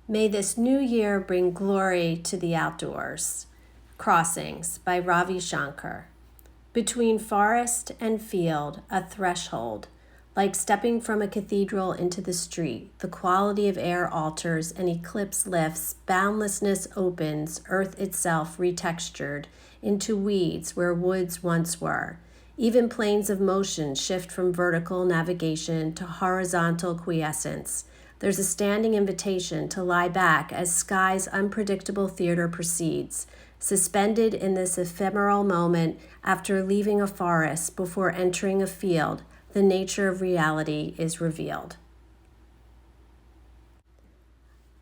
May this new year bring glory to the outdoors. Crossings by Ravi Shanker. Between forest and field, a threshold. Like stepping from a cathedral into the street, the quality of air alters, an eclipse lifts, boundlessness opens, earth itself retextured into weeds where woods once were. Even planes of motion shift from vertical navigation to horizontal quiescence. There's a standing invitation to lie back as sky's unpredictable theater proceeds, suspended in this ephemeral moment after leaving a forest before entering a field. The nature of reality is revealed.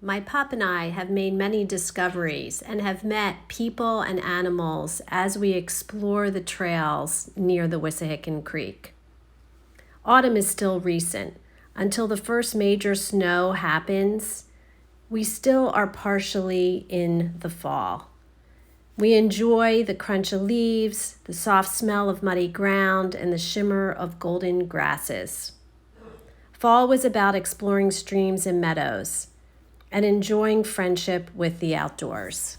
My pup and I have made many discoveries and have met people and animals as we explore the trails near the Wissahickon Creek. Autumn is still recent. Until the first major snow happens, we still are partially in the fall. We enjoy the crunch of leaves, the soft smell of muddy ground, and the shimmer of golden grasses. Fall was about exploring streams and meadows and enjoying friendship with the outdoors.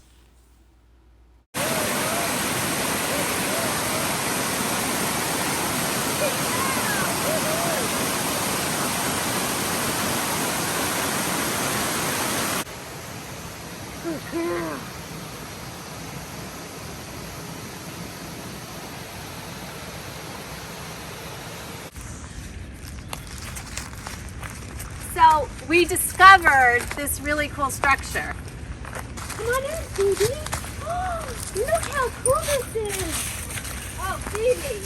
So we discovered this really cool structure. Come on in, Phoebe. Oh, look how cool this is. Oh, Phoebe,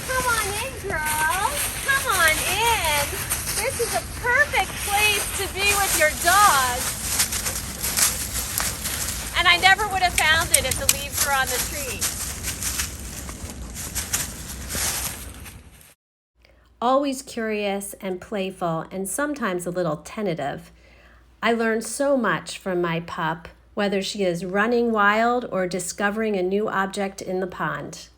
come on in, girl. Come on in. This is a perfect place to be with your dog. And I never would have found it if the leaves were on the tree. Always curious and playful and sometimes a little tentative, I learned so much from my pup, whether she is running wild or discovering a new object in the pond.